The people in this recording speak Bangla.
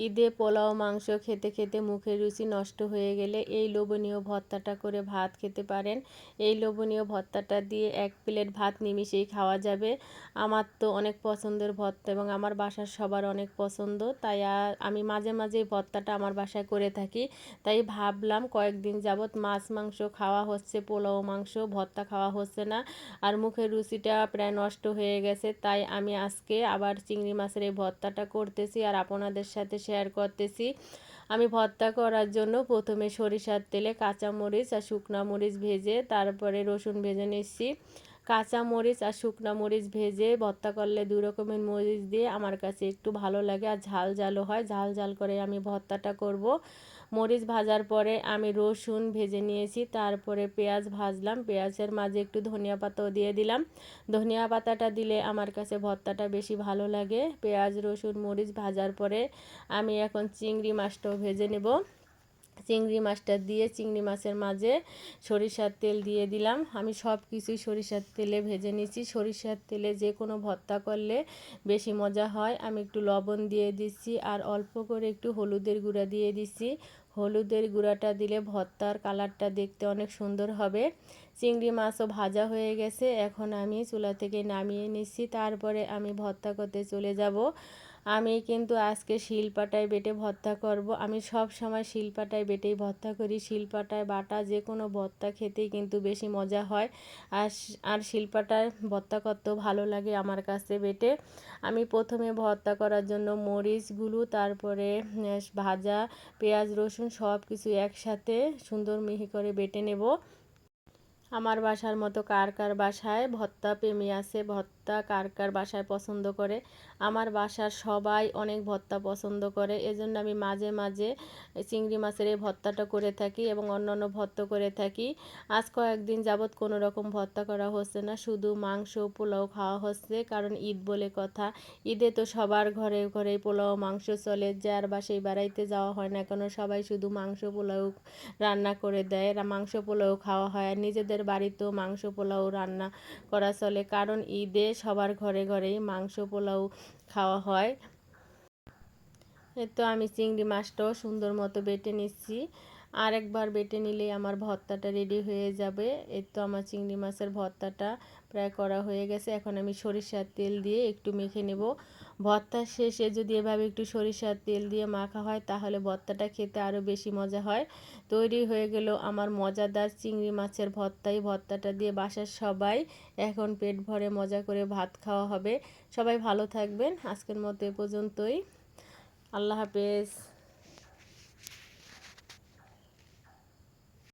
ঈদে পোলাও মাংস খেতে খেতে মুখের রুচি নষ্ট হয়ে গেলে এই লোভনীয় ভর্তাটা করে ভাত খেতে পারেন। এই লোভনীয় ভর্তাটা দিয়ে 1 প্লেট ভাত নিমিষেই খাওয়া যাবে। আমার তো অনেক পছন্দের ভর্তা এবং আমার বাসার সবার অনেক পছন্দ, তাই আমি মাঝে মাঝে ভর্তাটা আমার বাসায় করে থাকি। তাই ভাবলাম কয়েকদিন যাবৎ মাছ মাংস খাওয়া হচ্ছে, পোলাও মাংস ভর্তা খাওয়া হচ্ছে না, আর মুখের রুচিটা প্রায় নষ্ট হয়ে গেছে। তাই আমি আজকে আবার চিংড়ি মাছের এই ভর্তাটা করতেছি আর আপনাদের সাথে শেয়ার করতেছি। আমি ভর্তা করার জন্য প্রথমে সরিষার তেলে কাঁচা মরিচ আর শুকনা মরিচ ভেজে তারপরে রসুন ভেজে নিচ্ছি। কাঁচা মরিচ আর শুকনা মরিচ ভেজে ভর্তা করলে 2 রকমের মরিচ দিয়ে আমার কাছে একটু ভালো লাগে, আর ঝাল ঝালও হয়। ঝাল ঝাল করে আমি ভর্তাটা করব। মরিচ ভাজার পরে আমি রসুন ভেজে নিয়েছি, তারপরে পেঁয়াজ ভাজলাম, পেঁয়াজের মাঝে একটু ধনিয়া পাতাও দিয়ে দিলাম। ধনিয়া পাতাটা দিলে আমার কাছে ভর্তাটা বেশি ভালো লাগে। পেঁয়াজ রসুন মরিচ ভাজার পরে আমি এখন চিংড়ি মাছটাও ভেজে নেব। চিংড়ি মাছটা দিয়ে চিংড়ি মাছের মাঝে সরিষার তেল দিয়ে দিলাম। আমি সব কিছুই সরিষার তেলে ভেজে নিচ্ছি। সরিষার তেলে যে কোনো ভর্তা করলে বেশি মজা হয়। আমি একটু লবণ দিয়ে দিচ্ছি আর অল্প করে একটু হলুদের গুঁড়া দিয়ে দিচ্ছি। হলুদের গুঁড়াটা দিলে ভর্তার কালারটা দেখতে অনেক সুন্দর হবে। চিংড়ি মাছও ভাজা হয়ে গেছে, এখন আমি চুলা থেকে নামিয়ে নিচ্ছি। তারপরে আমি ভর্তা করতে চলে যাব। আমি কিন্তু আজকে শিলপাটায় বেটে ভর্তা করব। আমি সব সময় শিলপাটায় বেটেই ভর্তা করি। শিলপাটায় বাটা যে কোনো ভর্তা খেতেই কিন্তু বেশি মজা হয়। আর শিলপাটায় ভর্তা করতেও ভালো লাগে আমার কাছে বেটে। আমি প্রথমে ভর্তা করার জন্য মরিচগুলো, তারপরে ভাজা পেঁয়াজ রসুন সব কিছু একসাথে সুন্দর মিহি করে বেটে নেব। আমার বাসার মতো কার কার বাসায় ভর্তা প্রেমী আছে, ভর্তা কার কার বাসায় পছন্দ করে। আমার বাসার সবাই অনেক ভর্তা পছন্দ করে, এজন্য আমি মাঝে মাঝে চিংড়ি মাছের এই ভর্তাটা করে থাকি এবং অন্যান্য ভর্তা করে থাকি। আজ কয়েকদিন যাবৎ কোনো রকম ভর্তা করা হচ্ছে না, শুধু মাংস পোলাও খাওয়া হচ্ছে, কারণ ঈদ বলে কথা। ঈদে তো সবার ঘরে ঘরে পোলাও মাংস চলে, যার বাসায় বেড়াইতে যাওয়া হয় না কেন সবাই শুধু মাংস পোলাও রান্না করে দেয়, মাংস পোলাও খাওয়া হয়। আর নিজেদের বাড়িতেও মাংস পোলাও রান্না করা চলে, কারণ ঈদে সবার ঘরে ঘরেই মাংস পোলাও খাওয়া হয়। তো আমি চিংড়ি মাছটাও সুন্দর মতো বেটে নিচ্ছি। আর একবার বেটে নিলেই আমার ভর্তাটা রেডি হয়ে যাবে। এই তো আমার চিংড়ি মাছের ভর্তাটা প্রায় করা হয়ে গেছে। এখন আমি সরিষার তেল দিয়ে একটু মেখে নেব। ভর্তার শেষে যদি এভাবে একটু সরিষার তেল দিয়ে মাখা হয় তাহলে ভর্তাটা খেতে আরও বেশি মজা হয়। তৈরি হয়ে গেল আমার মজাদার চিংড়ি মাছের ভর্তা। এই ভর্তাটা দিয়ে বাসার সবাই এখন পেট ভরে মজা করে ভাত খাওয়া হবে। সবাই ভালো থাকবেন। আজকের মতো এ পর্যন্তই। আল্লাহ হাফেজ।